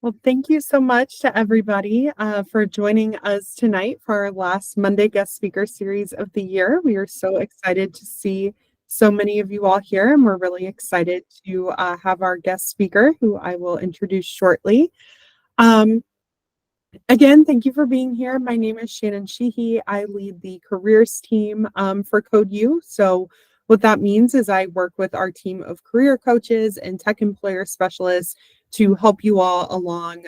Well, thank you so much to everybody for joining us tonight for our last Monday guest speaker series of the year. We are so excited to see so many of you all here, and we're really excited to have our guest speaker, who I will introduce shortly. Um, Again, thank you for being here. My name is Shannon Sheehy. I lead the careers team for Code U. So, what that means is I work with our team of career coaches and tech employer specialists to help you all along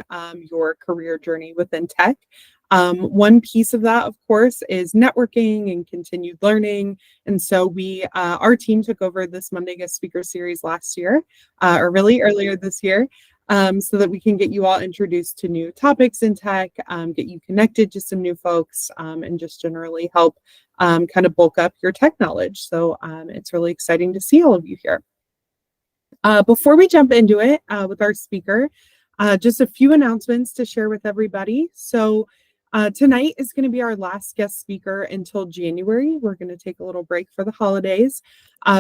your career journey within tech. One piece of that, of course, is networking and continued learning. And so our team took over this Monday guest speaker series last year, or really earlier this year, so that we can get you all introduced to new topics in tech, get you connected to some new folks, and just generally help kind of bulk up your tech knowledge. So it's really exciting to see all of you here. Before we jump into it with our speaker, just a few announcements to share with everybody. So tonight is going to be our last guest speaker until January. We're going to take a little break for the holidays.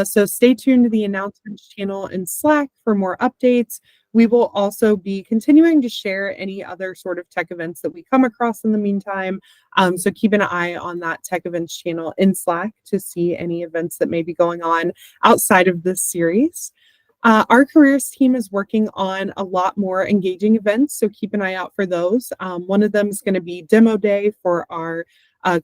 So stay tuned to the announcements channel in Slack for more updates. We will also be continuing to share any other sort of tech events that we come across in the meantime. So keep an eye on that tech events channel in Slack to see any events that may be going on outside of this series. Our careers team is working on a lot more engaging events, so keep an eye out for those. One of them is going to be Demo Day for our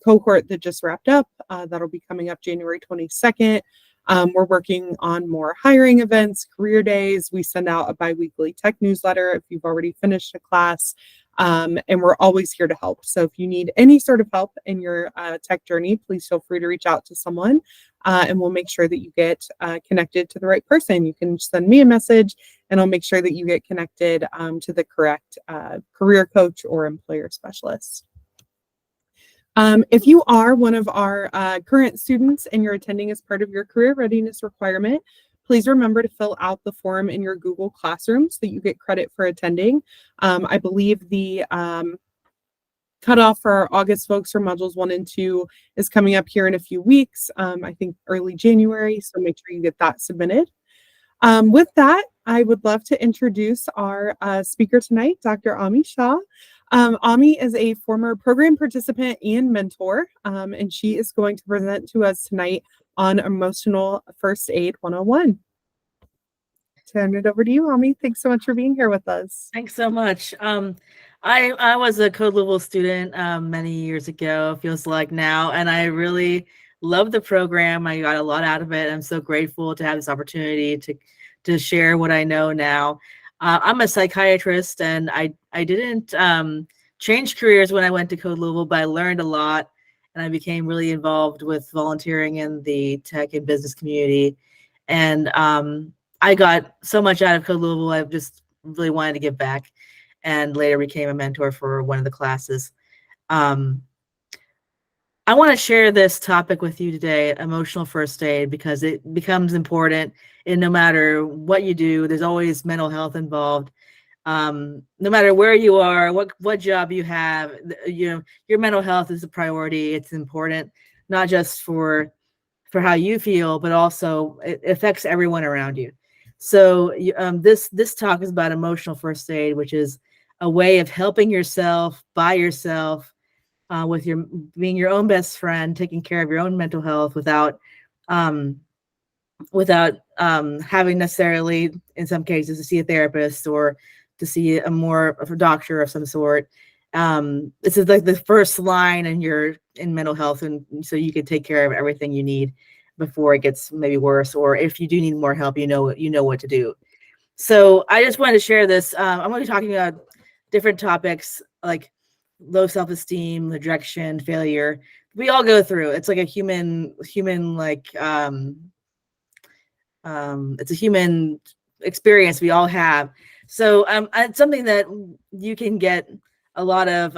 cohort that just wrapped up. That'll be coming up January 22nd. We're working on more hiring events, career days. We send out a biweekly tech newsletter if you've already finished a class. And we're always here to help. So if you need any sort of help in your tech journey, please feel free to reach out to someone. And we'll make sure that you get connected to the right person. You can send me a message and I'll make sure that you get connected to the correct career coach or employer specialist. If you are one of our current students and you're attending as part of your career readiness requirement, please remember to fill out the form in your Google Classroom so that you get credit for attending. I believe the cutoff for our August folks for modules 1 and 2 is coming up here in a few weeks, I think early January, so make sure you get that submitted. With that, I would love to introduce our speaker tonight, Dr. Ami Shah. Ami is a former program participant and mentor, and she is going to present to us tonight on Emotional First Aid 101. Turn it over to you, Ami. Thanks so much for being here with us. Thanks so much. I was a Code Louisville student many years ago, feels like now, and I really love the program. I got a lot out of it. I'm so grateful to have this opportunity to share what I know now. I'm a psychiatrist, and I didn't change careers when I went to Code Louisville, but I learned a lot, and I became really involved with volunteering in the tech and business community. And I got so much out of Code Louisville. I just really wanted to give back, and later became a mentor for one of the classes. I want to share this topic with you today, emotional first aid, because it becomes important. And no matter what you do, there's always mental health involved. No matter where you are, what job you have, your mental health is a priority. It's important, not just for how you feel, but also it affects everyone around you. So this talk is about emotional first aid, which is a way of helping yourself by yourself, with being your own best friend, taking care of your own mental health without having necessarily, in some cases, to see a therapist or to see a doctor of some sort. This is like the first line in mental health, and so you can take care of everything you need before it gets maybe worse, or if you do need more help, you know what to do. So I just wanted to share this. I'm going to be talking about different topics like low self-esteem, rejection, failure. We all go through. It's like a human like it's a human experience we all have. So it's something that you can get a lot of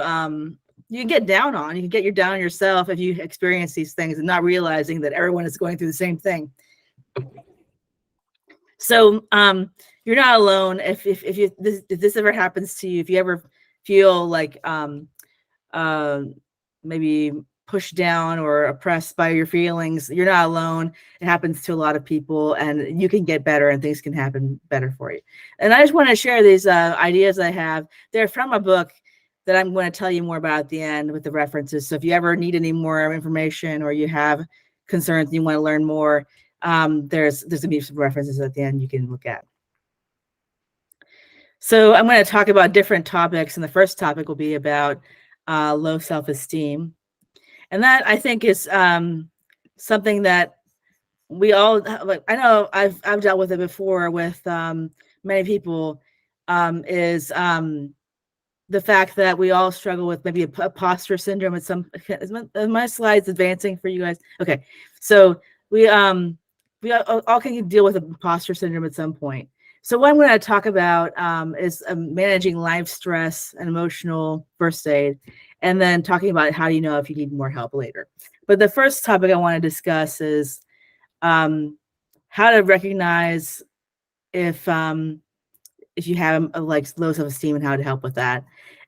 you can get down on. You can get down on yourself if you experience these things and not realizing that everyone is going through the same thing. So you're not alone. If this ever happens to you, if you ever feel like maybe pushed down or oppressed by your feelings, you're not alone. It happens to a lot of people, and you can get better and things can happen better for you. And I just want to share these ideas I have. They're from a book that I'm going to tell you more about at the end with the references. So if you ever need any more information or you have concerns and you want to learn more, there's going to be some references at the end you can look at. So I'm going to talk about different topics, and the first topic will be about low self-esteem. And that, I think, is something that we all, like, I know I've dealt with it before with many people, is the fact that we all struggle with maybe imposter syndrome at some. Are my slides advancing for you guys? Okay, so we all can deal with imposter syndrome at some point. So what I'm going to talk about is managing life stress and emotional first aid, and then talking about how you know if you need more help later. But the first topic I want to discuss is how to recognize if you have like low self-esteem and how to help with that.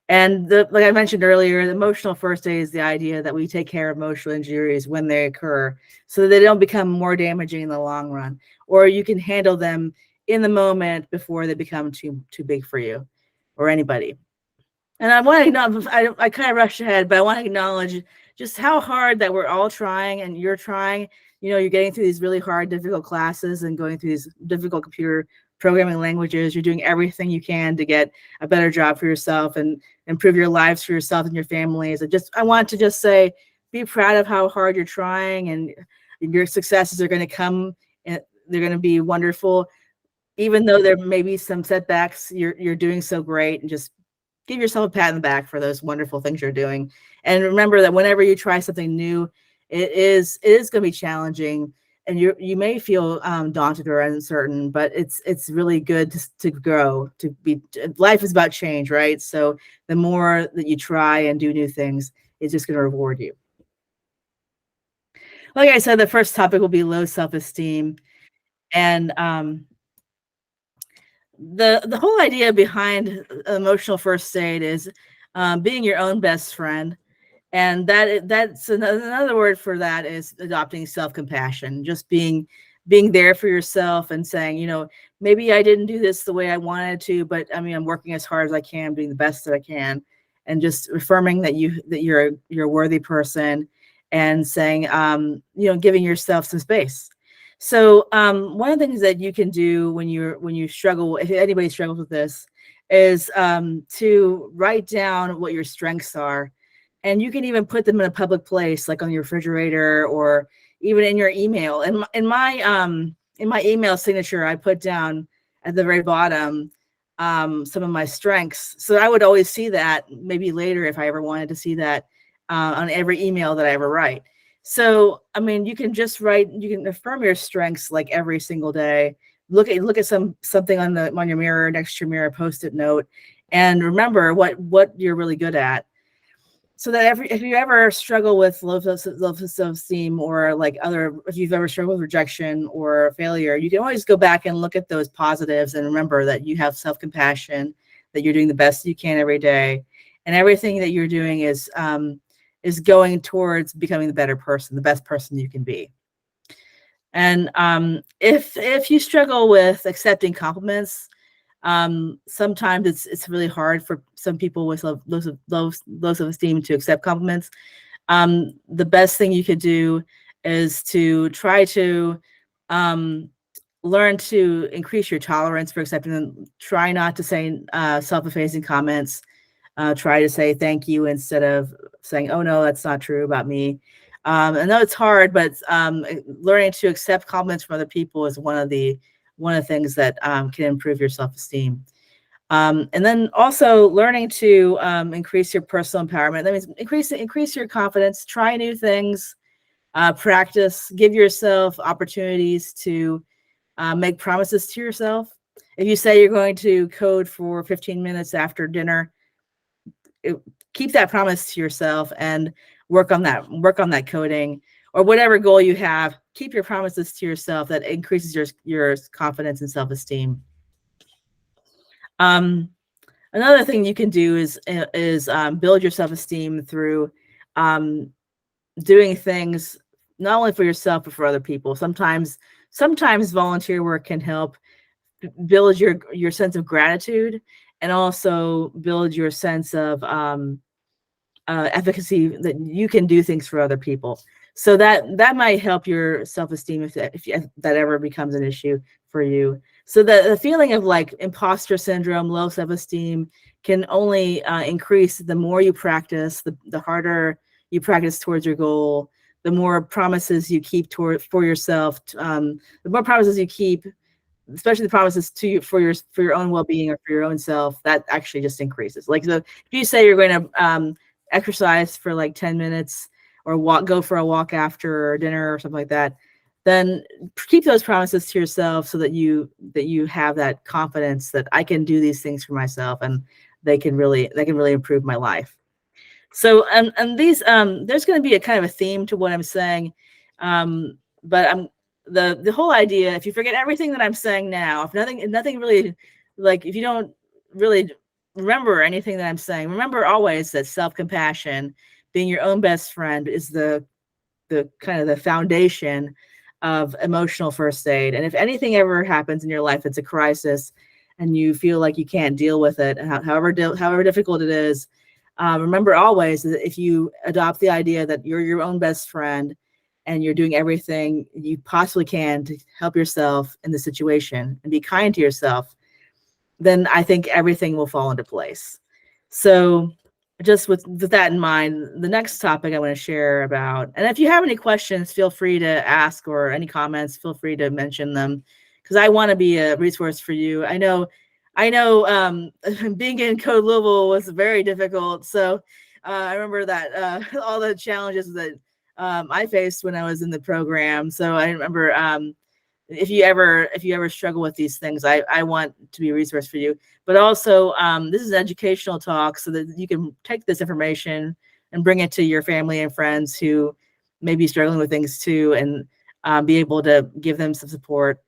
And like I mentioned earlier, the emotional first aid is the idea that we take care of emotional injuries when they occur so that they don't become more damaging in the long run, or you can handle them in the moment before they become too big for you or anybody. And I want to acknowledge, I kind of rushed ahead, but I want to acknowledge just how hard that we're all trying, and you're trying. You know, you're getting through these really hard, difficult classes and going through these difficult computer programming languages. You're doing everything you can to get a better job for yourself and improve your lives for yourself and your families. I want to just say, be proud of how hard you're trying, and your successes are going to come, and they're going to be wonderful. Even though there may be some setbacks, you're doing so great, and just give yourself a pat on the back for those wonderful things you're doing. And remember that whenever you try something new, it is going to be challenging, and you may feel daunted or uncertain, but it's really good to grow. Life is about change, right? So the more that you try and do new things, it's just going to reward you. Like I said, the first topic will be low self-esteem, and the whole idea behind emotional first aid is being your own best friend. And that's another word for that is adopting self-compassion, just being there for yourself and saying, you know, maybe I didn't do this the way I wanted to, but I mean, I'm working as hard as I can, doing the best that I can, and just affirming that you're a worthy person, and saying, you know, giving yourself some space. So one of the things that you can do when you struggle, if anybody struggles with this, is to write down what your strengths are. And you can even put them in a public place, like on your refrigerator or even in your email. And in my email signature, I put down at the very bottom some of my strengths. So I would always see that maybe later if I ever wanted to see that on every email that I ever write. So, I mean, you can just write, you can affirm your strengths like every single day. Look at something on your mirror, next to your mirror, post-it note, and remember what you're really good at. So that if you ever struggle with low self-esteem, or like if you've ever struggled with rejection or failure, you can always go back and look at those positives and remember that you have self-compassion, that you're doing the best you can every day, and everything that you're doing is going towards becoming the better person, the best person you can be. And if you struggle with accepting compliments, sometimes it's really hard for some people with low self-esteem to accept compliments. The best thing you could do is to try to learn to increase your tolerance for accepting them. Try not to say self-effacing comments. Try to say thank you instead of saying, oh no, that's not true about me. I know it's hard, but learning to accept compliments from other people is one of the things that can improve your self-esteem. And then also learning to increase your personal empowerment. That means increase your confidence, try new things, practice, give yourself opportunities to make promises to yourself. If you say you're going to code for 15 minutes after dinner, keep that promise to yourself and work on that coding, or whatever goal you have. Keep your promises to yourself. That increases your confidence and self-esteem. Another thing you can do is build your self-esteem through doing things not only for yourself but for other people. Sometimes volunteer work can help build your sense of gratitude, and also build your sense of efficacy, that you can do things for other people. So that might help your self-esteem if that ever becomes an issue for you. So the feeling of like imposter syndrome, low self-esteem, can only increase the more you practice, the harder you practice towards your goal, the more promises you keep for yourself, the more promises you keep, especially the promises to you for your own well-being or for your own self, that actually just increases. Like, so if you say you're going to exercise for like 10 minutes, or go for a walk after dinner or something like that, then keep those promises to yourself, so that you have that confidence that I can do these things for myself, and they can really improve my life. So, and these there's going to be a kind of a theme to what I'm saying, but the whole idea. If you forget everything that I'm saying now, if nothing really, like if you don't really remember anything that I'm saying, remember always that self-compassion, being your own best friend, is the kind of the foundation of emotional first aid. And if anything ever happens in your life, it's a crisis, and you feel like you can't deal with it, however difficult it is, remember always that if you adopt the idea that you're your own best friend, and you're doing everything you possibly can to help yourself in the situation and be kind to yourself, then I think everything will fall into place. So, just with that in mind, the next topic I want to share about, and if you have any questions, feel free to ask, or any comments, feel free to mention them, because I want to be a resource for you. I know, being in Code Louisville was very difficult. So I remember that all the challenges that I faced when I was in the program. So I remember, if you ever struggle with these things, I want to be a resource for you. But also, this is an educational talk, so that you can take this information and bring it to your family and friends who may be struggling with things too, and be able to give them some support.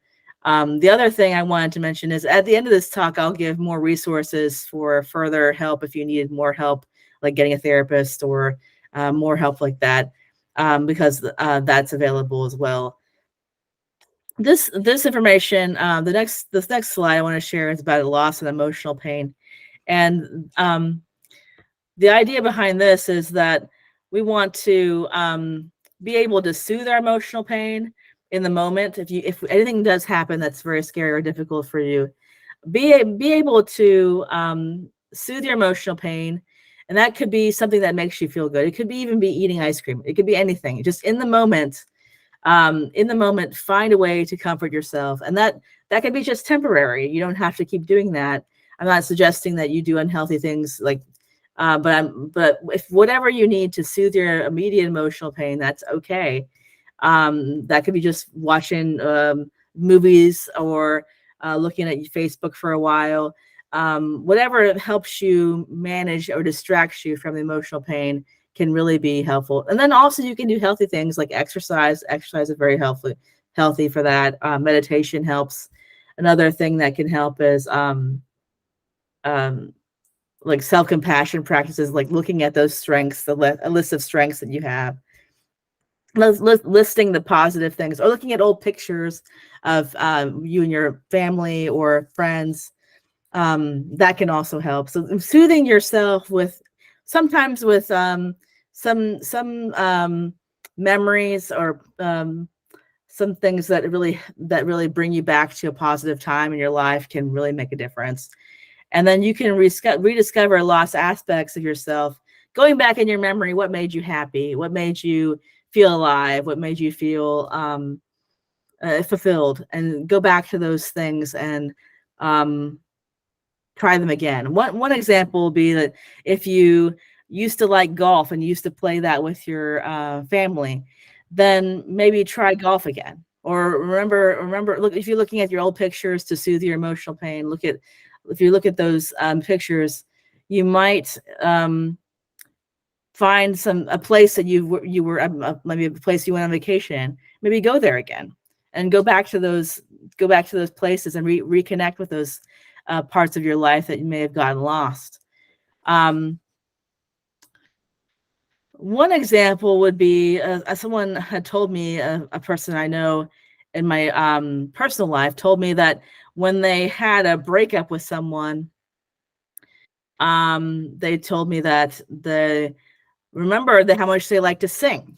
The other thing I wanted to mention is, at the end of this talk, I'll give more resources for further help if you needed more help, like getting a therapist, or more help like that, because that's available as well. This information, this next slide I want to share is about loss and emotional pain. And the idea behind this is that we want to be able to soothe our emotional pain in the moment. If anything does happen that's very scary or difficult for you, be able to soothe your emotional pain. And that could be something that makes you feel good. It could be even be eating ice cream. It could be anything. Just in the moment, find a way to comfort yourself. And that can be just temporary. You don't have to keep doing that. I'm not suggesting that you do unhealthy things, like but if whatever you need to soothe your immediate emotional pain, that's okay. That could be just watching movies, or looking at Facebook for a while. Whatever helps you manage or distracts you from the emotional pain can really be helpful. And then also, you can do healthy things like exercise. Exercise is very healthy for that. Meditation helps. Another thing that can help is um, like self-compassion practices, like looking at those strengths, a list of strengths that you have, listing the positive things, or looking at old pictures of you and your family or friends. That can also help. So soothing yourself with, sometimes with some memories, or some things that really bring you back to a positive time in your life, can really make a difference. And then you can rediscover lost aspects of yourself, going back in your memory. What made you happy? What made you feel alive? What made you feel fulfilled? And go back to those things, and try them again. One example will be that if you used to like golf and used to play that with your family, then maybe try golf again. Or remember, look, if you're looking at your old pictures to soothe your emotional pain, if you look at those pictures, you might find a place that you were maybe a place you went on vacation. Maybe go there again, and go back to those places, and reconnect with those parts of your life that you may have gotten lost. Um, One example would be someone had told me, a person I know in my personal life told me that when they had a breakup with someone, they told me that they remembered how much they like to sing.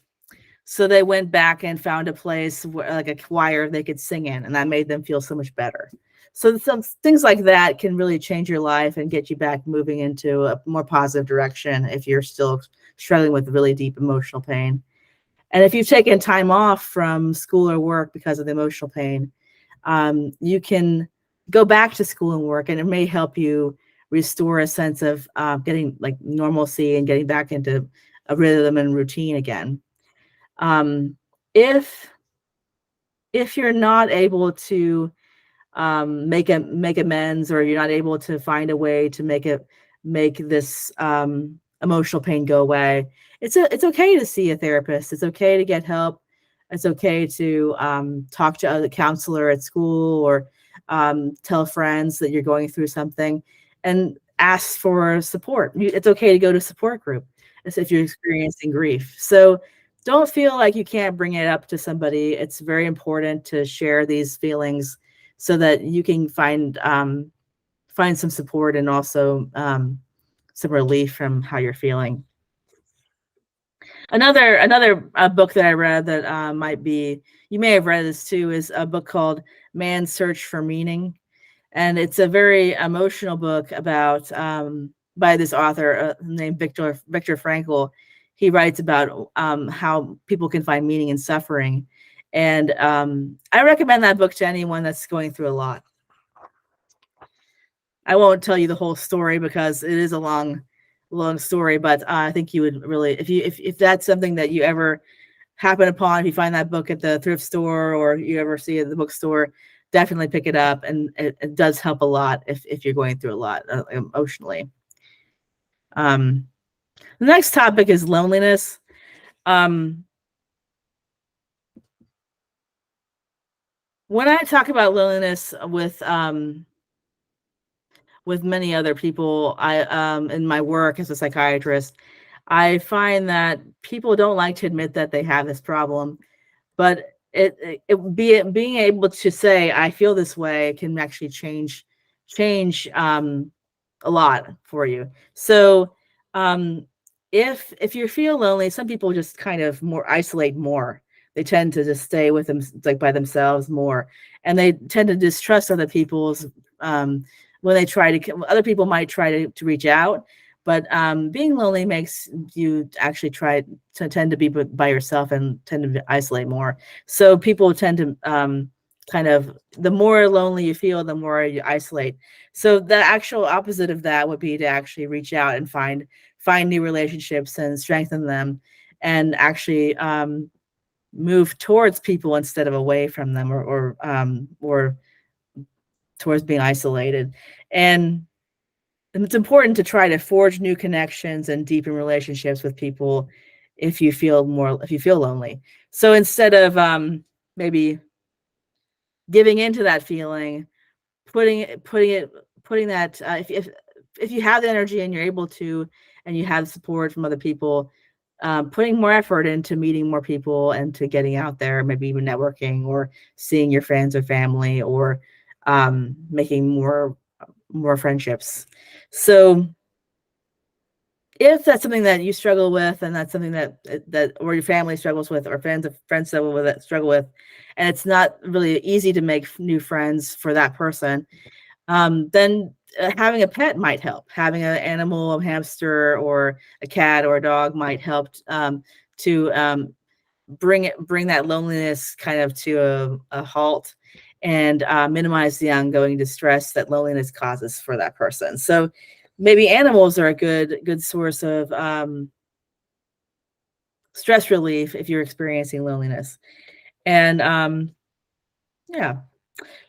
So they went back and found a place where, like a choir they could sing in, and that made them feel so much better. So some things like that can really change your life and get you back moving into a more positive direction if you're still struggling with really deep emotional pain. And if you've taken time off from school or work because of the emotional pain, you can go back to school and work, and it may help you restore a sense of getting like normalcy and getting back into a rhythm and routine again. Um, if if you're not able to make amends, or you're not able to find a way to make this emotional pain go away, it's okay to see a therapist. It's okay to get help. It's okay to talk to other counselor at school, or tell friends that you're going through something, and ask for support. It's okay to go to support group if you're experiencing grief. So don't feel like you can't bring it up to somebody. It's very important to share these feelings so that you can find some support, and also some relief from how you're feeling. Another book that I read that might be, you may have read this too, is a book called Man's Search for Meaning, and it's a very emotional book about by this author named Viktor Frankl. He writes about how people can find meaning in suffering, and I recommend that book to anyone that's going through a lot. I won't tell you the whole story because it is a long story, but I think you would really, if that's something that you ever happen upon, if you find that book at the thrift store or you ever see it at the bookstore, definitely pick it up, and it does help a lot if you're going through a lot emotionally. Um, the next topic is loneliness. Um, when I talk about loneliness with many other people, I in my work as a psychiatrist, I find that people don't like to admit that they have this problem, but being able to say I feel this way can actually change a lot for you. So if you feel lonely, some people just kind of more isolate more. They tend to just stay with them, like by themselves more, and they tend to distrust other people's when they try to. Other people might try to reach out, but being lonely makes you actually try to tend to be by yourself and tend to isolate more. So people tend to kind of, the more lonely you feel, the more you isolate. So the actual opposite of that would be to actually reach out and find new relationships and strengthen them, and actually move towards people instead of away from them, or towards being isolated. And it's important to try to forge new connections and deepen relationships with people if you feel lonely. So instead of maybe giving into that feeling, putting it putting it putting that if you have the energy and you're able to, and you have support from other people, putting more effort into meeting more people and to getting out there, maybe even networking or seeing your friends or family, or making more friendships. So if that's something that you struggle with, and that's something that or your family struggles with, or friends struggle with, and it's not really easy to make new friends for that person, then having a pet might help. Having an animal, a hamster or a cat or a dog might help to bring that loneliness kind of to a halt, and minimize the ongoing distress that loneliness causes for that person. So maybe animals are a good source of stress relief if you're experiencing loneliness. And yeah,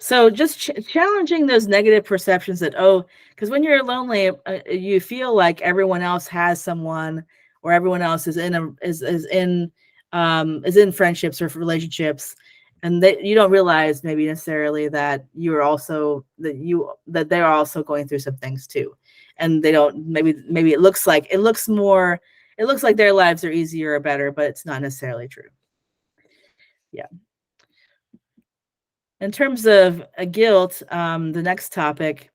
so just challenging those negative perceptions that, oh, because when you're lonely, you feel like everyone else has someone, or everyone else is in friendships or relationships, and that you don't realize maybe necessarily that that they're also going through some things too, and they don't, maybe it looks it looks like their lives are easier or better, but it's not necessarily true. Yeah. In terms of guilt, the next topic,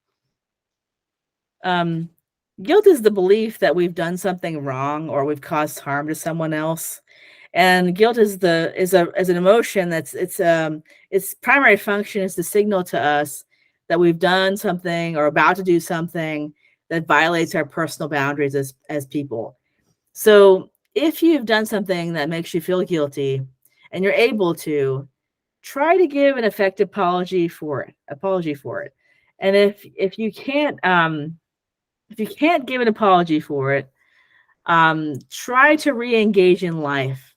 um, guilt is the belief that we've done something wrong or we've caused harm to someone else. And guilt is an emotion that's its primary function is to signal to us that we've done something or about to do something that violates our personal boundaries as people. So if you've done something that makes you feel guilty and you're able to, try to give an effective apology for it. And if you can't give an apology for it, try to re-engage in life.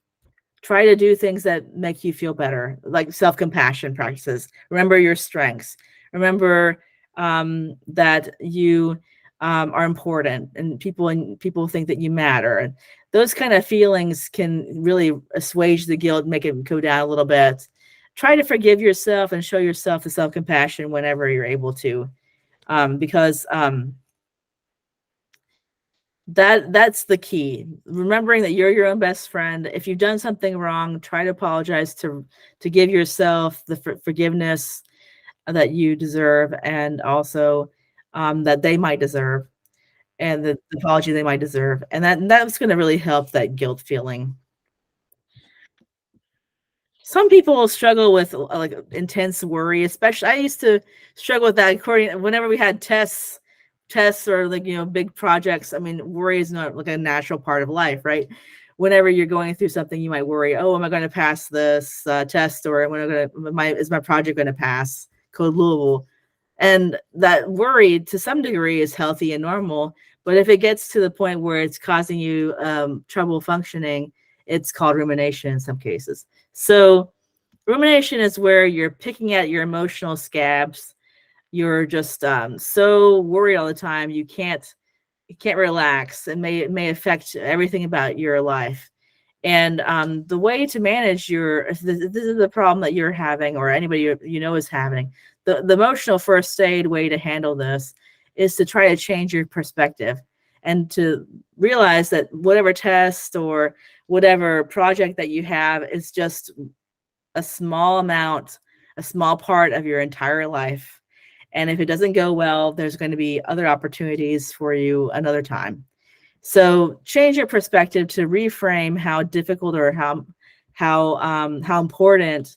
Try to do things that make you feel better, like self-compassion practices. Remember your strengths. Remember that you are important, and people think that you matter. And those kind of feelings can really assuage the guilt, make it go down a little bit. Try to forgive yourself and show yourself the self-compassion whenever you're able to, because that's the key. Remembering that you're your own best friend. If you've done something wrong, try to apologize to give yourself the forgiveness that you deserve, and also that they might deserve, and the apology they might deserve, and that's going to really help that guilt feeling. Some people struggle with like intense worry, especially I used to struggle with that according whenever we had tests or like big projects. I mean, worry is not like a natural part of life, right? Whenever you're going through something, you might worry, oh, am I going to pass this test, or is my project going to pass Code Louisville? And that worry to some degree is healthy and normal, but if it gets to the point where it's causing you trouble functioning, it's called rumination in some cases. So rumination is where you're picking at your emotional scabs. You're just so worried all the time. You can't relax. It may affect everything about your life. And the way to manage if this is the problem that you're having, or anybody is having, the emotional first aid way to handle this is to try to change your perspective and to realize that whatever test or whatever project that you have is just a small part of your entire life. And if it doesn't go well, there's going to be other opportunities for you another time. So change your perspective to reframe how difficult or how important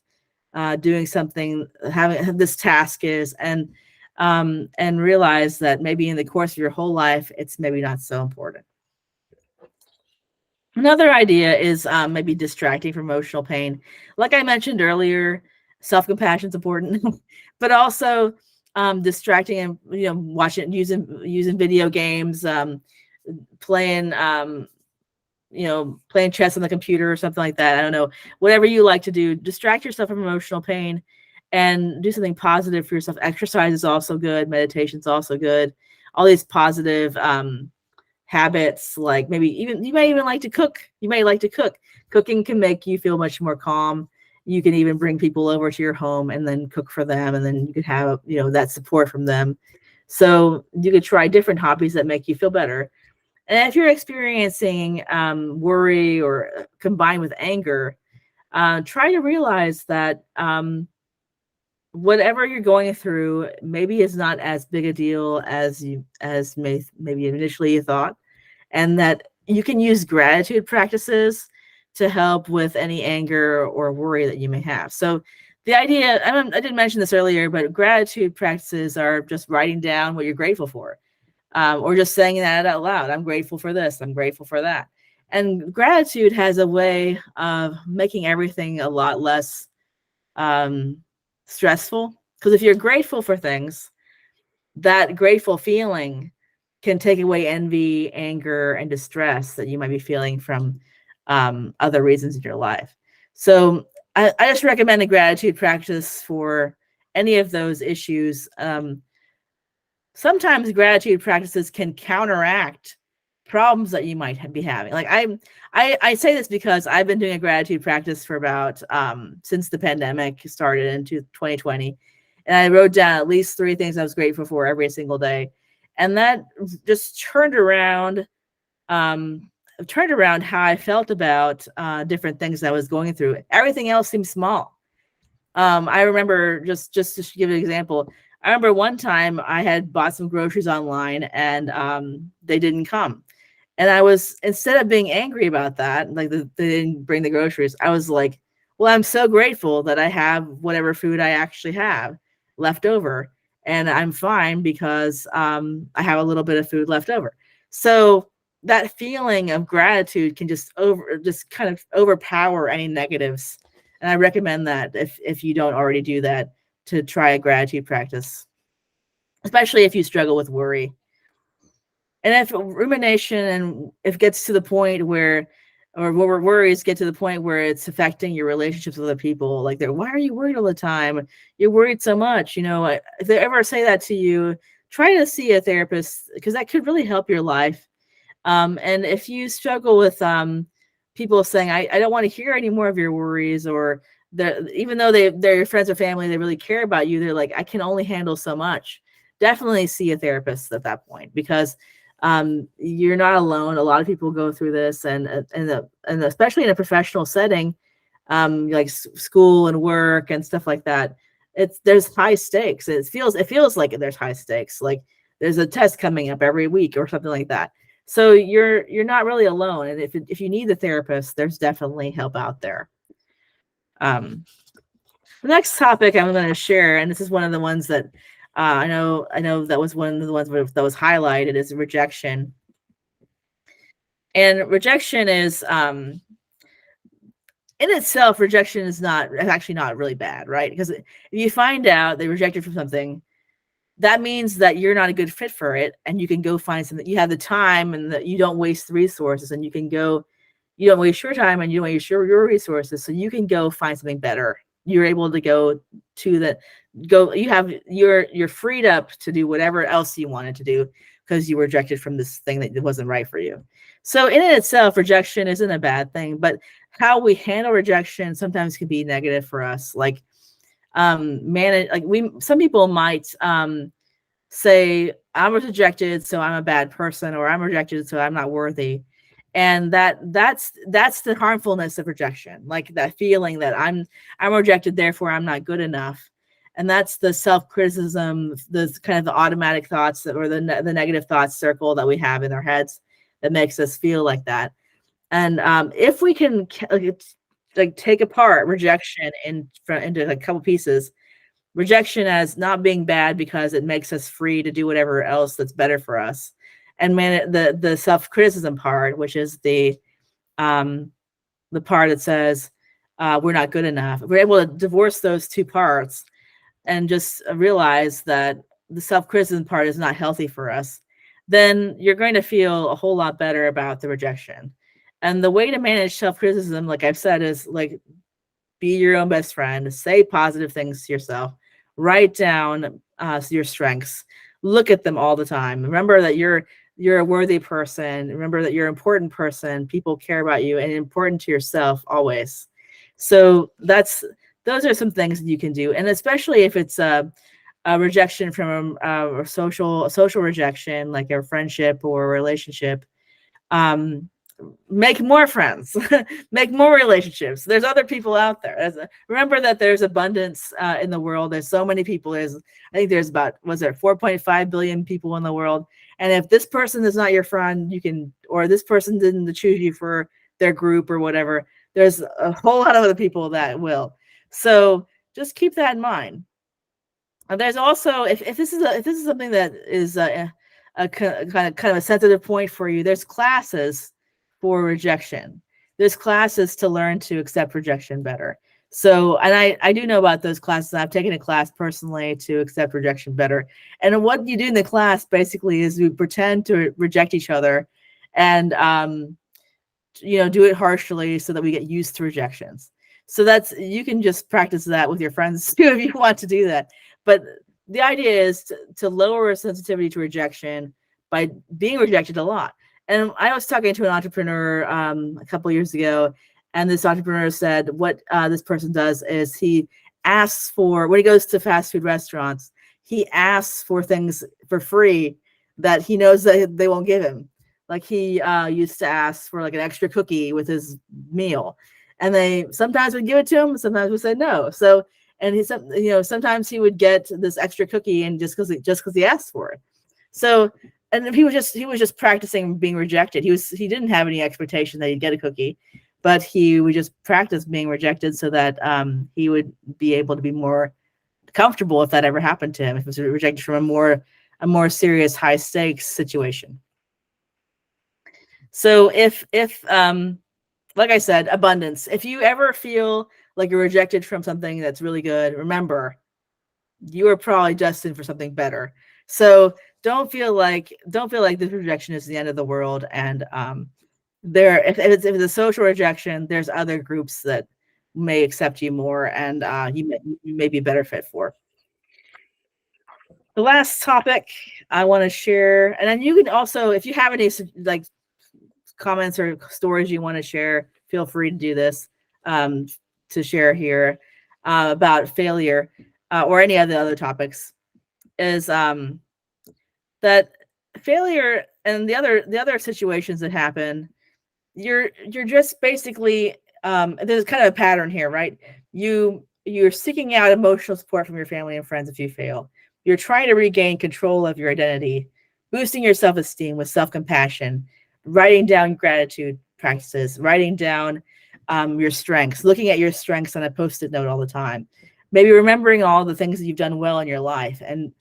doing something, having this task is, and realize that maybe in the course of your whole life, it's maybe not so important. Another idea is maybe distracting from emotional pain. Like I mentioned earlier, self-compassion is important, but also distracting and watching, using video games, playing playing chess on the computer or something like that. I don't know, whatever you like to do, distract yourself from emotional pain and do something positive for yourself. Exercise is also good. Meditation is also good. All these positive habits, like you may even like to cook. You may like to cook. Cooking can make you feel much more calm. You can even bring people over to your home and then cook for them, and then you could have that support from them. So you could try different hobbies that make you feel better. And if you're experiencing worry or combined with anger, try to realize that whatever you're going through maybe is not as big a deal as maybe initially you thought, and that you can use gratitude practices to help with any anger or worry that you may have. So the idea, I didn't mention this earlier, but gratitude practices are just writing down what you're grateful for, or just saying that out loud. I'm grateful for this. I'm grateful for that. And gratitude has a way of making everything a lot less stressful. Because if you're grateful for things, that grateful feeling can take away envy, anger, and distress that you might be feeling from other reasons in your life. So I just recommend a gratitude practice for any of those issues. Sometimes gratitude practices can counteract problems that you might be having. Like I say this because I've been doing a gratitude practice for about since the pandemic started in 2020, and I wrote down at least 3 things I was grateful for every single day, and that just turned around turned around how I felt about different things I was going through. Everything else seemed small. I remember, just to give an example, I remember one time I had bought some groceries online and they didn't come. And I was, instead of being angry about that, like they didn't bring the groceries, I was like, well, I'm so grateful that I have whatever food I actually have left over. And I'm fine because I have a little bit of food left over. So that feeling of gratitude can just kind of overpower any negatives. And I recommend that if you don't already do that, to try a gratitude practice, especially if you struggle with worry. And if rumination and if it gets to the point where, or worries get to the point where it's affecting your relationships with other people, like they're, why are you worried all the time? You're worried so much. If they ever say that to you, try to see a therapist, because that could really help your life. And if you struggle with people saying, I don't want to hear any more of your worries, or even though they're your friends or family, they really care about you, they're like, I can only handle so much. Definitely see a therapist at that point, because you're not alone. A lot of people go through this, and especially in a professional setting, like school and work and stuff like that. There's high stakes. It feels like there's high stakes. Like there's a test coming up every week or something like that. So you're not really alone. And if you need the therapist, there's definitely help out there. The next topic I'm going to share, and this is one of the ones that I know that was one of the ones that was highlighted, is rejection. And rejection is, in itself, rejection is actually not really bad, right? Because if you find out they rejected from something, that means that you're not a good fit for it, and you can go find something. You have the time, and that you don't waste the resources, and you don't waste your time, and you don't waste your resources, so you can go find something better. You're able to you're freed up to do whatever else you wanted to do, because you were rejected from this thing that wasn't right for you. So in itself, rejection isn't a bad thing, but how we handle rejection sometimes can be negative for us. Like some people might say, I'm rejeected, so I'm a bad person, or I'm rejected, so I'm not worthy. And that's the harmfulness of rejection, like that feeling that I'm rejected, therefore I'm not good enough. And that's the self-criticism, the kind of the automatic thoughts or the negative thoughts circle that we have in our heads that makes us feel like that. And if we can like take apart rejection into a couple pieces, rejection as not being bad because it makes us free to do whatever else that's better for us, and the self-criticism part, which is the part that says we're not good enough. If we're able to divorce those two parts and just realize that the self-criticism part is not healthy for us, then you're going to feel a whole lot better about the rejection. And the way to manage self-criticism, like I've said, is like, be your own best friend, say positive things to yourself, write down your strengths, look at them all the time. Remember that you're a worthy person. Remember that you're an important person. People care about you, and important to yourself always. So those are some things that you can do. And especially if it's a rejection from a social rejection, like a friendship or a relationship, make more friends, make more relationships. There's other people out there. Remember that there's abundance in the world. There's so many people. I think there's about, 4.5 billion people in the world. And if this person is not your friend, or this person didn't choose you for their group or whatever, there's a whole lot of other people that will. So just keep that in mind. And there's also, if this is something that is a kind of a sensitive point for you, there's classes for rejection. There's classes to learn to accept rejection better. So, and I do know about those classes. I've taken a class personally to accept rejection better. And what you do in the class basically is we pretend to reject each other, and do it harshly so that we get used to rejections. So you can just practice that with your friends too if you want to do that. But the idea is to lower sensitivity to rejection by being rejected a lot. And I was talking to an entrepreneur a couple of years ago, and this entrepreneur said what this person does is he asks for, when he goes to fast food restaurants, he asks for things for free that he knows that they won't give him. Like he used to ask for like an extra cookie with his meal, and they sometimes would give it to him, sometimes would say no. So and he said, sometimes he would get this extra cookie and just because he asked for it. So and he was just practicing being rejected. He didn't have any expectation that he'd get a cookie, but he would just practice being rejected so that he would be able to be more comfortable if that ever happened to him, if it was rejected from a more serious high stakes situation. So if like I said, abundance. If you ever feel like you're rejected from something that's really good, remember you are probably destined for something better. So don't feel like this rejection is the end of the world. And if it's a social rejection, there's other groups that may accept you more, and you may be a better fit for. The last topic I want to share, and then you can also, if you have any like comments or stories you want to share, feel free to do this, um, to share here, about failure, or any of the other topics. Is that failure and the other situations that happen, you're just basically, there's kind of a pattern here, right? You're seeking out emotional support from your family and friends if you fail. You're trying to regain control of your identity, boosting your self-esteem with self-compassion, writing down gratitude practices, writing down your strengths, looking at your strengths on a post-it note all the time, maybe remembering all the things that you've done well in your life, and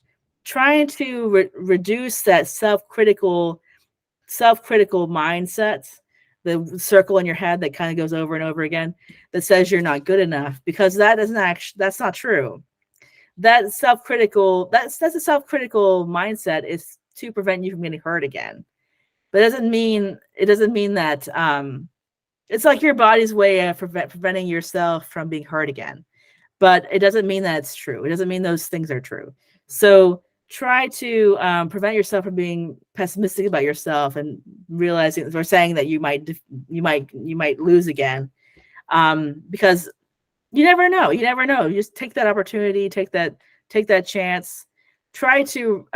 trying to reduce that self-critical mindset, the circle in your head that kind of goes over and over again, that says you're not good enough, because that's not true. That's a self-critical mindset is to prevent you from getting hurt again. But it doesn't mean that, it's like your body's way of preventing yourself from being hurt again. But it doesn't mean that it's true. It doesn't mean those things are true. So try to prevent yourself from being pessimistic about yourself and realizing or saying that you might lose again, because you never know. You never know. You just take that opportunity, take that chance. Try to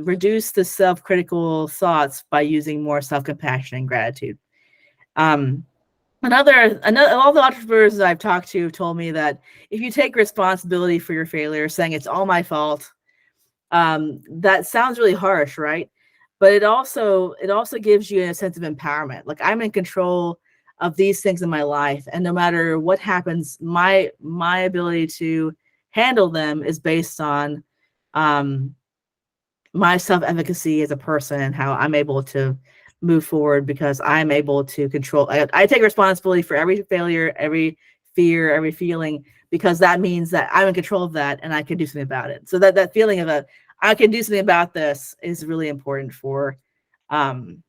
reduce the self-critical thoughts by using more self-compassion and gratitude. Um, another all the entrepreneurs that I've talked to told me that if you take responsibility for your failure, saying it's all my fault, that sounds really harsh, right? But it also gives you a sense of empowerment. Like, I'm in control of these things in my life, and no matter what happens, my ability to handle them is based on um, my self-efficacy as a person and how I'm able to move forward, because I'm able to control. I take responsibility for every failure, every fear, every feeling, because that means that I'm in control of that and I can do something about it. So that feeling of I can do something about this is really important um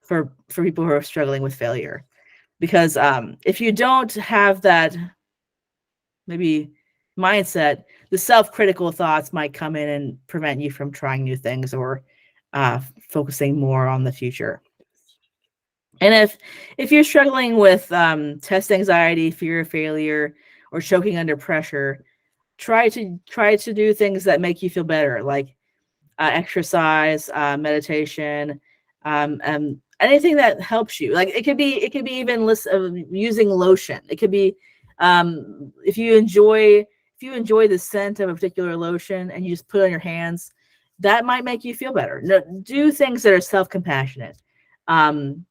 for people who are struggling with failure, because if you don't have that maybe mindset, the self-critical thoughts might come in and prevent you from trying new things, or focusing more on the future. And if you're struggling with test anxiety, fear of failure, or choking under pressure, try to do things that make you feel better, like exercise, meditation, anything that helps you. Like, it could be even list of using lotion. It could be, if you enjoy the scent of a particular lotion and you just put it on your hands, that might make you feel better. No, do things that are self-compassionate. Um,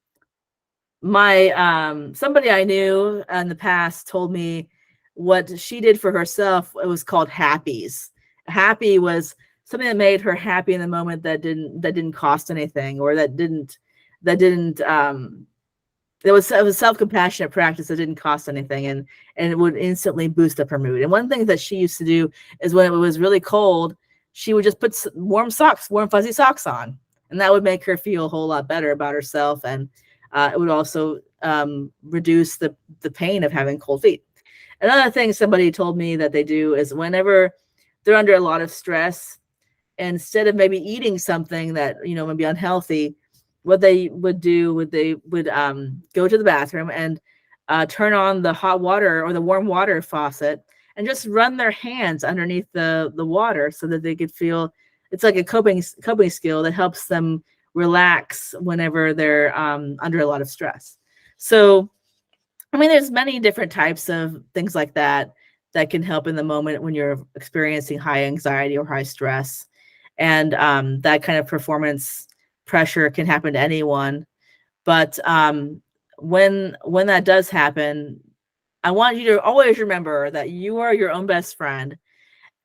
my Somebody I knew in the past told me what she did for herself. It was called happies. Happy was something that made her happy in the moment, that didn't cost anything, or that didn't it was self-compassionate practice that didn't cost anything, and it would instantly boost up her mood. And one thing that she used to do is, when it was really cold, she would just put warm fuzzy socks on, and that would make her feel a whole lot better about herself. And it would also reduce the pain of having cold feet. Another thing somebody told me that they do is, whenever they're under a lot of stress, instead of maybe eating something that would be unhealthy, what they would do would they would go to the bathroom and turn on the hot water or the warm water faucet, and just run their hands underneath the water, so that they could feel it's like a coping skill that helps them relax whenever they're under a lot of stress. So, I mean, there's many different types of things like that that can help in the moment when you're experiencing high anxiety or high stress. And that kind of performance pressure can happen to anyone. But when that does happen, I want you to always remember that you are your own best friend,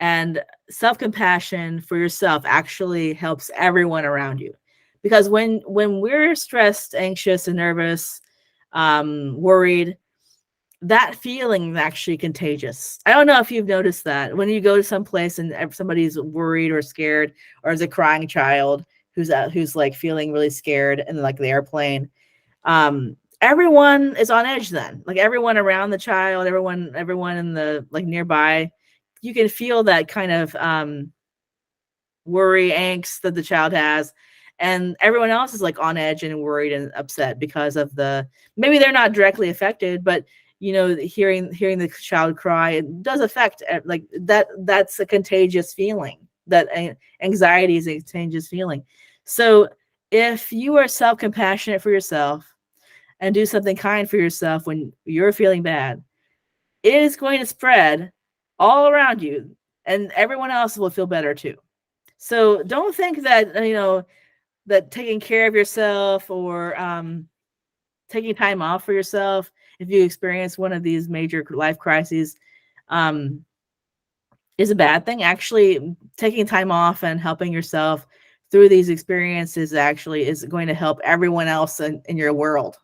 and self-compassion for yourself actually helps everyone around you. Because when we're stressed, anxious, and nervous, worried, that feeling is actually contagious. I don't know if you've noticed that when you go to some place and somebody's worried or scared, or is a crying child who's like feeling really scared in like the airplane. Everyone is on edge then. Like everyone around the child, everyone in the like nearby, you can feel that kind of worry, angst that the child has. And everyone else is like on edge and worried and upset because of maybe they're not directly affected, but hearing the child cry, it does affect like that's a contagious feeling. That anxiety is a contagious feeling. So if you are self-compassionate for yourself and do something kind for yourself when you're feeling bad, it is going to spread all around you, and everyone else will feel better too. So don't think that that taking care of yourself or taking time off for yourself, if you experience one of these major life crises, um, is a bad thing. Actually, taking time off and helping yourself through these experiences actually is going to help everyone else in your world.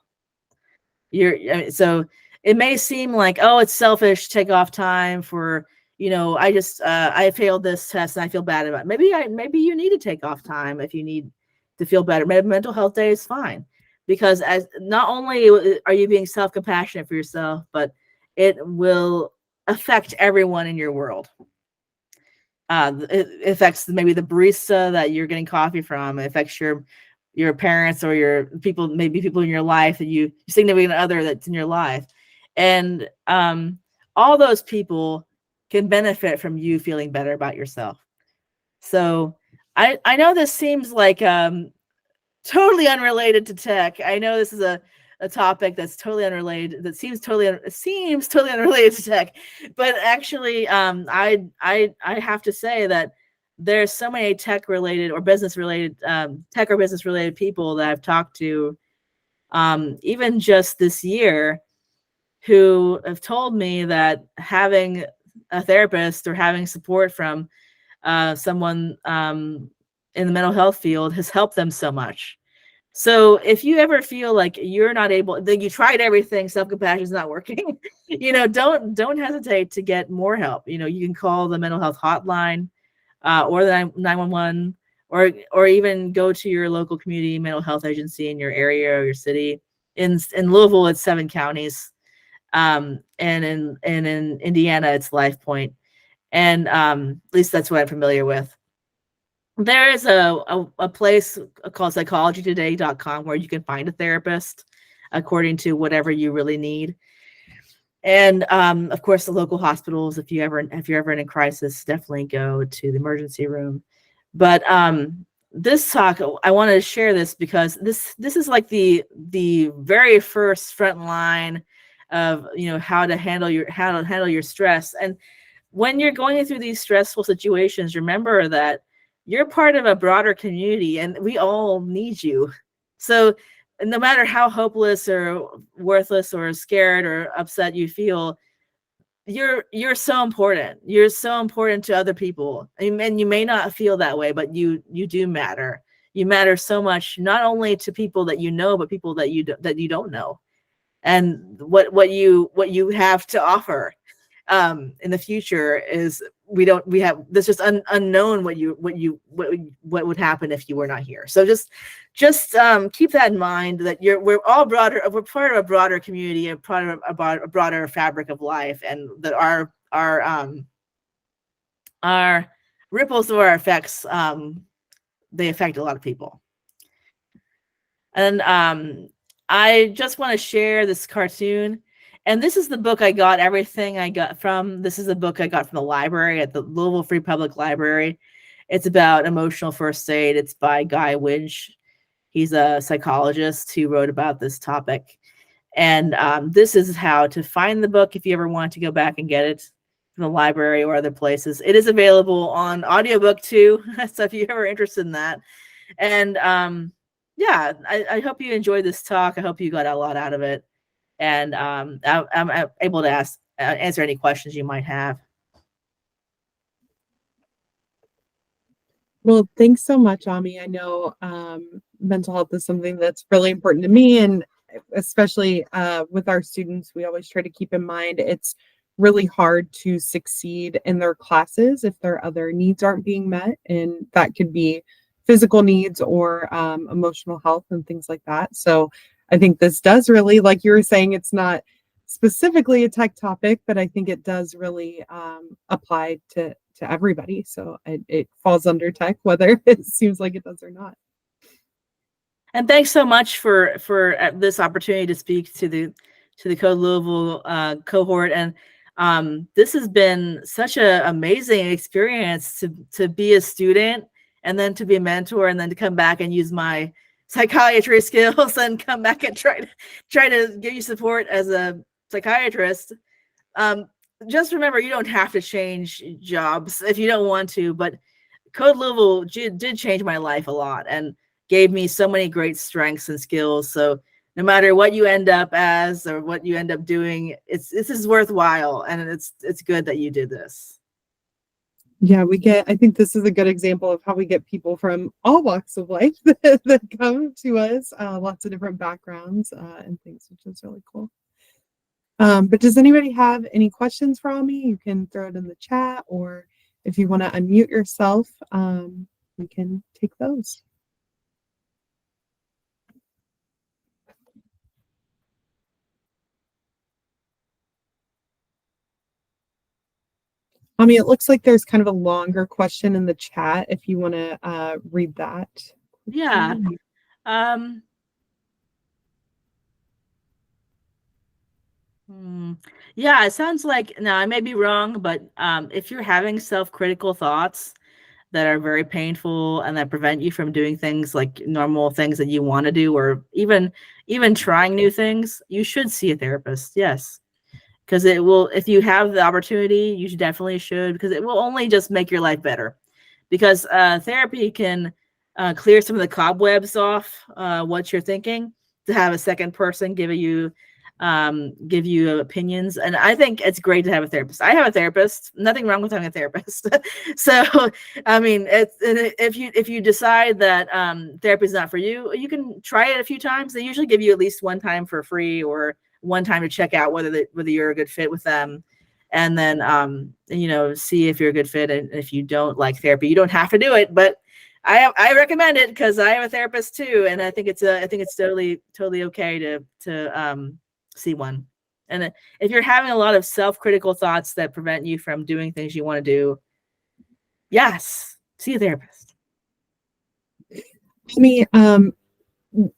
So it may seem like, oh, it's selfish to take off time for, I failed this test and I feel bad about it. Maybe you need to take off time if you need to feel better. Maybe mental health day is fine, because as not only are you being self-compassionate for yourself, but it will affect everyone in your world. It affects maybe the barista that you're getting coffee from. It affects your parents or your people, maybe people in your life that your significant other that's in your life. And all those people can benefit from you feeling better about yourself. So I know this seems like totally unrelated to tech. I know this is a topic that's totally unrelated, that seems totally unrelated to tech, but actually I have to say that there's so many tech related or business related tech or business related people that I've talked to even just this year, who have told me that having a therapist or having support from someone in the mental health field has helped them so much. So if you ever feel like you're not able, then you tried everything, self-compassion is not working, don't hesitate to get more help. You can call the mental health hotline or the 911, or even go to your local community mental health agency in your area or your city. In Louisville, it's 7 counties. And in Indiana, it's LifePoint. And at least that's what I'm familiar with. There is a place called psychologytoday.com where you can find a therapist according to whatever you really need. And of course, the local hospitals, if you're ever in a crisis, definitely go to the emergency room. But this talk, I wanted to share this because this is like the very first front line of how to handle your stress. And when you're going through these stressful situations, remember that you're part of a broader community and we all need you. So no matter how hopeless or worthless or scared or upset you feel, you're so important. You're so important to other people. And you may not feel that way, but you do matter. You matter so much, not only to people that you know, but people that you don't know. And what you have to offer in the future is we have this just unknown what would happen if you were not here. So just keep that in mind, that we're part of a broader community and part of a broader fabric of life, and that our ripples of our effects, they affect a lot of people. And I just want to share this cartoon. And this is the book I got everything I got from. This is a book I got from the library at the Louisville Free Public Library. It's about emotional first aid. It's by Guy Winch. He's a psychologist who wrote about this topic. And this is how to find the book if you ever want to go back and get it from the library or other places. It is available on audiobook too. So if you're ever interested in that. And yeah, I hope you enjoyed this talk. I hope you got a lot out of it. And I'm able to answer any questions you might have. Well, thanks so much, Ami. I know mental health is something that's really important to me, and especially with our students, we always try to keep in mind it's really hard to succeed in their classes if their other needs aren't being met, and that could be physical needs or emotional health and things like that. So I think this does really, like you were saying, it's not specifically a tech topic, but I think it does really apply to everybody. So it falls under tech, whether it seems like it does or not. And thanks so much for this opportunity to speak to the Code Louisville cohort. And this has been such an amazing experience to be a student and then to be a mentor and then to come back and use my psychiatry skills and come back and try to give you support as a psychiatrist. Just remember, you don't have to change jobs if you don't want to, but Code Louisville did change my life a lot and gave me so many great strengths and skills. So no matter what you end up as or what you end up doing, this is worthwhile, and it's good that you did this. Yeah, I think this is a good example of how we get people from all walks of life that come to us, lots of different backgrounds and things, which is really cool. But does anybody have any questions for me? You can throw it in the chat, or if you want to unmute yourself, we can take those. It looks like there's kind of a longer question in the chat if you want to read that. Yeah. Yeah, it sounds like, now I may be wrong, but if you're having self-critical thoughts that are very painful and that prevent you from doing things like normal things that you want to do, or even trying new things, you should see a therapist. Yes. Because it will, if you have the opportunity, you definitely should, because it will only just make your life better. Because therapy can clear some of the cobwebs off what you're thinking, to have a second person give you opinions. And I think it's great to have a therapist. I have a therapist. Nothing wrong with having a therapist. So, I mean, if you decide that therapy is not for you, you can try it a few times. They usually give you at least one time for free, or one time to check out whether you're a good fit with them. And then, see if you're a good fit. And if you don't like therapy, you don't have to do it, but I recommend it because I have a therapist too. And I think it's totally okay to see one. And if you're having a lot of self-critical thoughts that prevent you from doing things you want to do, yes, see a therapist.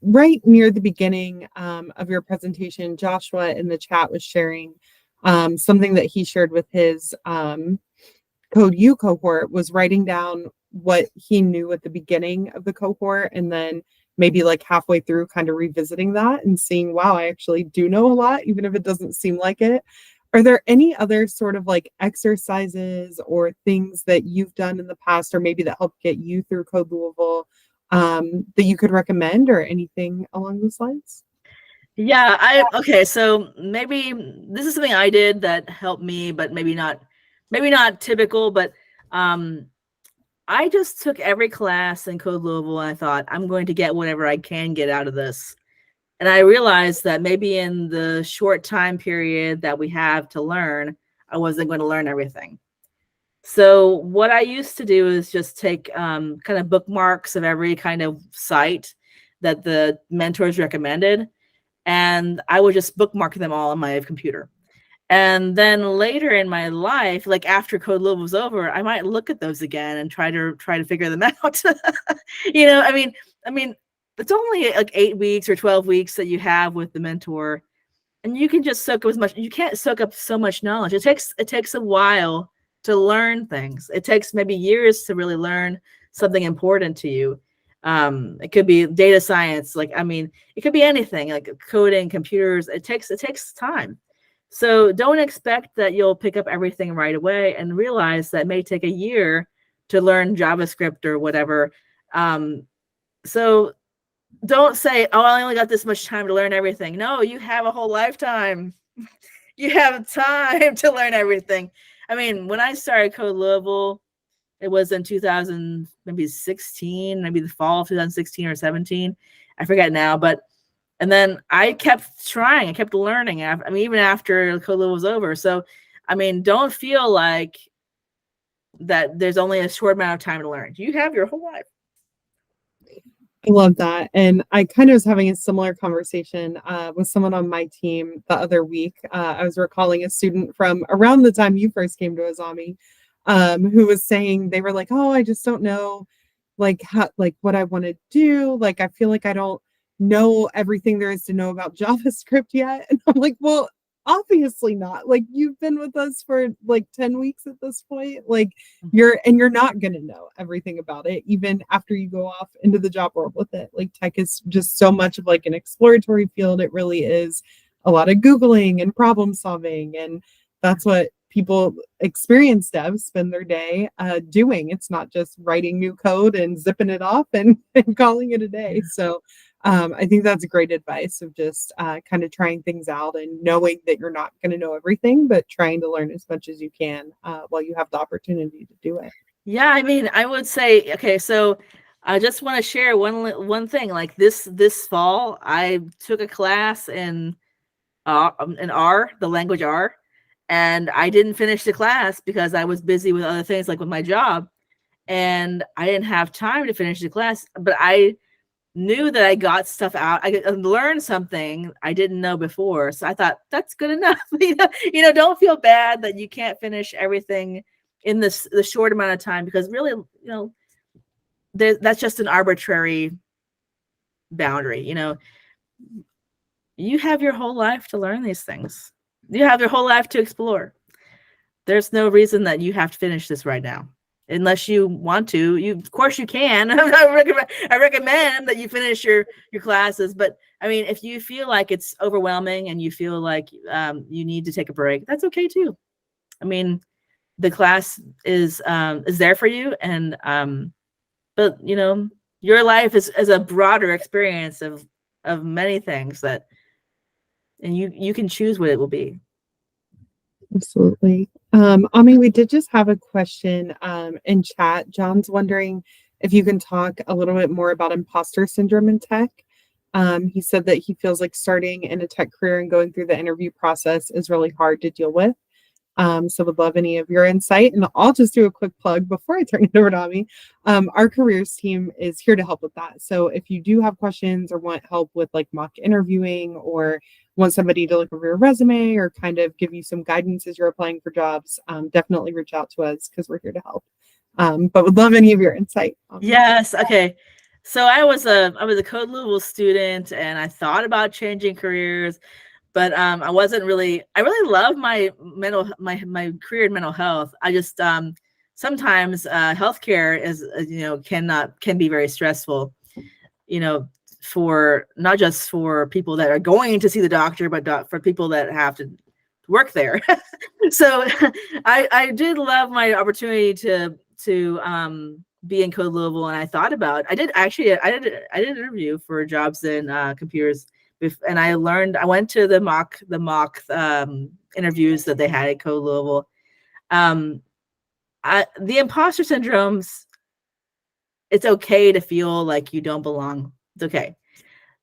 Right near the beginning of your presentation, Joshua in the chat was sharing something that he shared with his Code U cohort, was writing down what he knew at the beginning of the cohort, and then maybe like halfway through kind of revisiting that and seeing, wow, I actually do know a lot, even if it doesn't seem like it. Are there any other sort of like exercises or things that you've done in the past, or maybe that helped get you through Code Louisville, that you could recommend, or anything along those lines? Yeah, okay, so maybe this is something I did that helped me, but maybe not typical, but I just took every class in Code Louisville and I thought, I'm going to get whatever I can get out of this. And I realized that maybe in the short time period that we have to learn, I wasn't going to learn everything. So what I used to do is just take kind of bookmarks of every kind of site that the mentors recommended, and I would just bookmark them all on my computer. And then later in my life, like after Code Louisville was over, I might look at those again and try to figure them out. I mean, it's only like 8 weeks or 12 weeks that you have with the mentor, and you can just soak up as much. You can't soak up so much knowledge. It takes a while to learn things. It takes maybe years to really learn something important to you. It could be data science. Like, I mean, it could be anything like coding, computers. It takes time. So don't expect that you'll pick up everything right away, and realize that it may take a year to learn JavaScript or whatever. So don't say, "Oh, I only got this much time to learn everything." No, you have a whole lifetime. You have time to learn everything. I mean, when I started Code Louisville, it was in 2000, maybe 16, maybe the fall of 2016 or 17. I forget now, but and then I kept trying. I kept learning. I mean, even after Code Louisville was over. So, I mean, don't feel like that there's only a short amount of time to learn. You have your whole life. I love that. And I kind of was having a similar conversation with someone on my team the other week. I was recalling a student from around the time you first came to Azami, who was saying they were like, "Oh, I just don't know like how like what I want to do. Like I feel like I don't know everything there is to know about JavaScript yet." And I'm like, "Well, obviously not. Like you've been with us for like 10 weeks at this point. Like you're not going to know everything about it even after you go off into the job world with it. Like tech is just so much of like an exploratory field. It really is a lot of googling and problem solving, and that's what people experienced devs spend their day doing. It's not just writing new code and zipping it off and calling it a day. So I think that's great advice of just kind of trying things out and knowing that you're not going to know everything, but trying to learn as much as you can while you have the opportunity to do it. Yeah, I mean, I would say, okay, so I just want to share one thing. Like this fall, I took a class in R, the language R, and I didn't finish the class because I was busy with other things, like with my job, and I didn't have time to finish the class. But I knew that I got stuff out. I learned something I didn't know before, so I thought that's good enough. Don't feel bad that you can't finish everything in the short amount of time, because really, that's just an arbitrary boundary. You have your whole life to learn these things. You have your whole life to explore. There's no reason that you have to finish this right now, unless you want to. Of course you can. I recommend that you finish your classes, but I mean, if you feel like it's overwhelming and you feel like you need to take a break, that's okay too. I mean, the class is there for you, and but your life is a broader experience of many things that, and you can choose what it will be. Absolutely. Ami, we did just have a question in chat. John's wondering if you can talk a little bit more about imposter syndrome in tech. He said that he feels like starting in a tech career and going through the interview process is really hard to deal with. So would love any of your insight. And I'll just do a quick plug before I turn it over to Ami. Our careers team is here to help with that. So if you do have questions or want help with like mock interviewing, or want somebody to look over your resume or kind of give you some guidance as you're applying for jobs, definitely reach out to us because we're here to help. But would love any of your insight. Yes. Okay. So I was a Code Louisville student, and I thought about changing careers, but I wasn't really. I really love my my career in mental health. I just sometimes healthcare is can be very stressful. For not just for people that are going to see the doctor, but for people that have to work there. So I did love my opportunity to be in Code Louisville, and I thought about. I did an interview for jobs in computers, and I went to the mock interviews that they had at Code Louisville. The imposter syndromes. It's okay to feel like you don't belong. It's okay.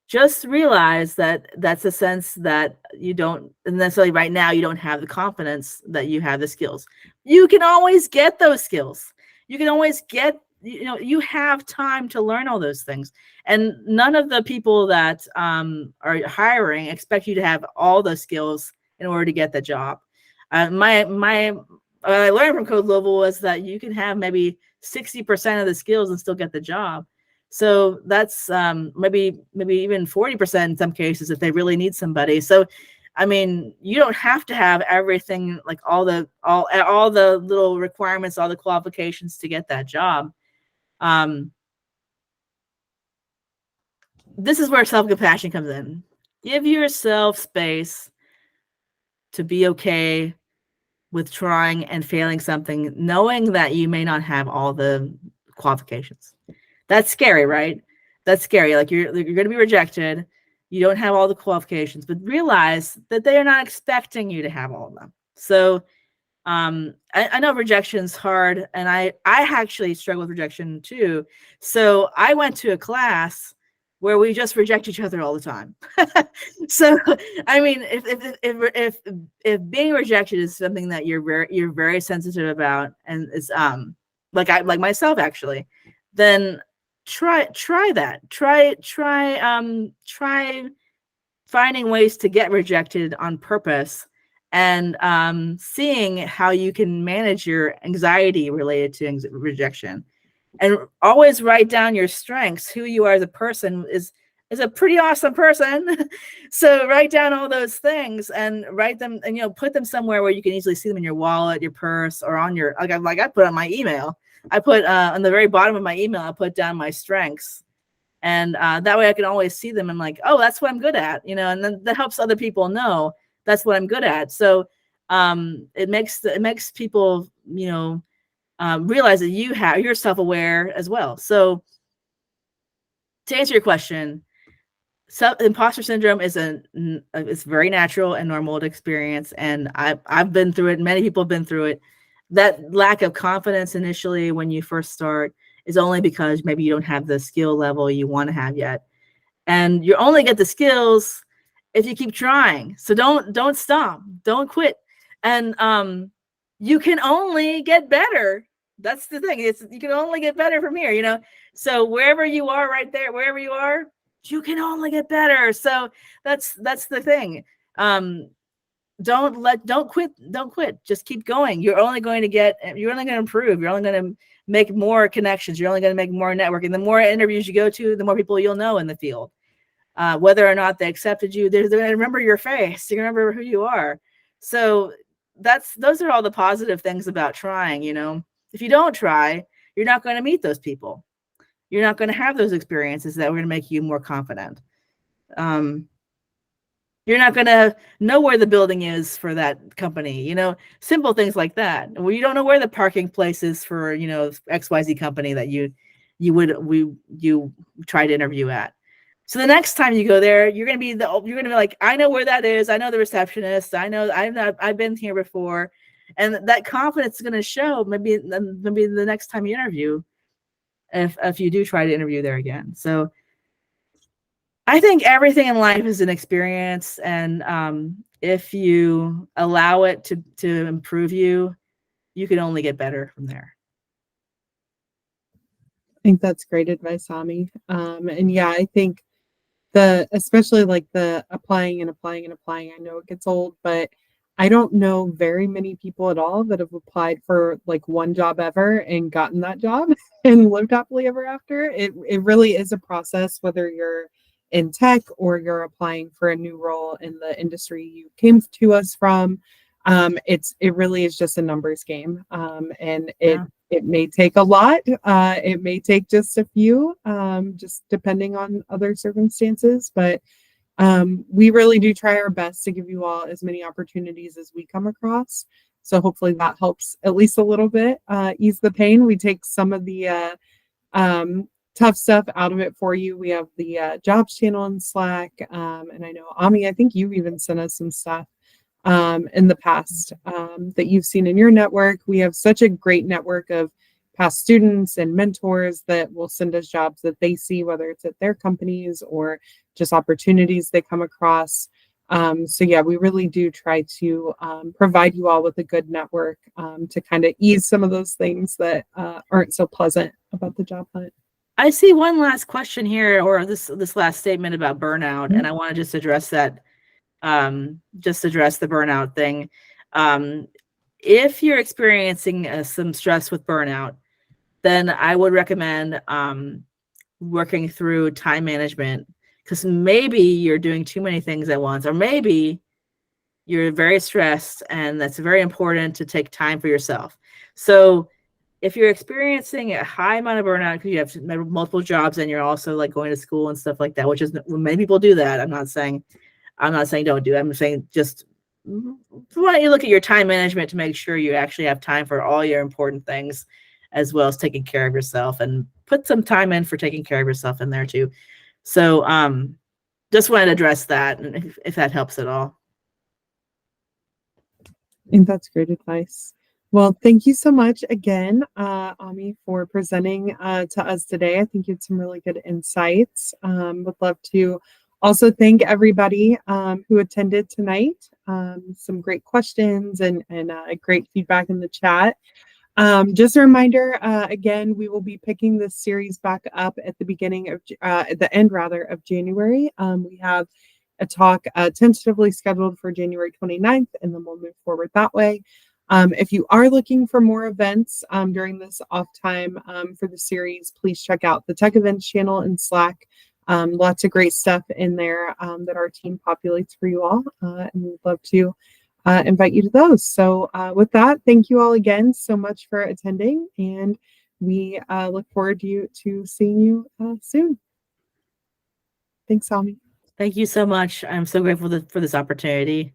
Just realize that that's a sense that you don't necessarily right now, you don't have the confidence that you have the skills. You can always get those skills. You can always get, you have time to learn all those things. And none of the people that are hiring expect you to have all those skills in order to get the job. My what I learned from Code Louisville was that you can have maybe 60% of the skills and still get the job. So that's maybe even 40% in some cases if they really need somebody. So, I mean, you don't have to have everything, like all the little requirements, all the qualifications to get that job. this is where self-compassion comes in. Give yourself space to be okay with trying and failing something, knowing that you may not have all the qualifications. That's scary, right? That's scary. Like you're going to be rejected. You don't have all the qualifications, but realize that they are not expecting you to have all of them. So I know rejection's hard, and I actually struggle with rejection too. So I went to a class where we just reject each other all the time. So I mean, if being rejected is something that you're very sensitive about, and it's like myself actually, then try that. Try finding ways to get rejected on purpose, and seeing how you can manage your anxiety related to rejection, and always write down your strengths. Who you are as a person is a pretty awesome person. So write down all those things and write them, and put them somewhere where you can easily see them, in your wallet, your purse, or on your like I put on my email. I put on the very bottom of my email, I put down my strengths. And that way I can always see them and like, oh, that's what I'm good at, and then that helps other people know that's what I'm good at. So it makes people, realize that you're self-aware as well. So to answer your question, imposter syndrome is it's very natural and normal to experience. And I've been through it. Many people have been through it. That lack of confidence initially when you first start is only because maybe you don't have the skill level you want to have yet. And you only get the skills if you keep trying. So don't stop. Don't quit. And you can only get better. That's the thing. You can only get better from here, So wherever you are right there, wherever you are, you can only get better. So that's the thing. Don't quit. Just keep going. You're only going to improve. You're only going to make more connections. You're only going to make more networking. The more interviews you go to, the more people you'll know in the field. Whether or not they accepted you, they're going to remember your face. You're going to remember who you are. So those are all the positive things about trying. If you don't try, you're not going to meet those people. You're not going to have those experiences that are going to make you more confident. You're not going to know where the building is for that company, simple things like that. Well, you don't know where the parking place is for, XYZ company that you try to interview at. So the next time you go there, you're going to be like, I know where that is. I know the receptionist. I've been here before. And that confidence is going to show maybe the next time you interview, if you do try to interview there again. So I think everything in life is an experience, and if you allow it to improve you, you can only get better from there. I think that's great advice, Ami. And yeah, I think especially like the applying and applying and applying, I know it gets old, but I don't know very many people at all that have applied for like one job ever and gotten that job and lived happily ever after. It really is a process, whether you're in tech or you're applying for a new role in the industry you came to us from. It really is just a numbers game. And it may take a lot. It may take just a few, just depending on other circumstances. But we really do try our best to give you all as many opportunities as we come across. So hopefully that helps at least a little bit ease the pain. We take some of the tough stuff out of it for you. We have the jobs channel in Slack. And I know, Ami, I think you've even sent us some stuff in the past that you've seen in your network. We have such a great network of past students and mentors that will send us jobs that they see, whether it's at their companies or just opportunities they come across. So yeah, we really do try to provide you all with a good network to kind of ease some of those things that aren't so pleasant about the job hunt. I see one last question here, or this last statement about burnout, and I want to just address that. Just address the burnout thing. If you're experiencing some stress with burnout, then I would recommend working through time management, because maybe you're doing too many things at once, or maybe you're very stressed, and that's very important to take time for yourself. So if you're experiencing a high amount of burnout because you have multiple jobs and you're also like going to school and stuff like that, which is many people do that. I'm not saying don't do it. I'm saying just why don't you look at your time management to make sure you actually have time for all your important things, as well as taking care of yourself, and put some time in for taking care of yourself in there too. So just wanted to address that, and if that helps at all. I think that's great advice. Well, thank you so much again, Ami, for presenting to us today. I think you had some really good insights. Would love to also thank everybody who attended tonight. Some great questions and great feedback in the chat. Just a reminder, again, we will be picking this series back up at the beginning of, at the end rather, of January. We have a talk tentatively scheduled for January 29th, and then we'll move forward that way. If you are looking for more events during this off time for the series, please check out the Tech Events channel in Slack. Lots of great stuff in there that our team populates for you all, and we'd love to invite you to those. So with that, thank you all again so much for attending, and we look forward to seeing you soon. Thanks, Ami. Thank you so much. I'm so grateful for this opportunity.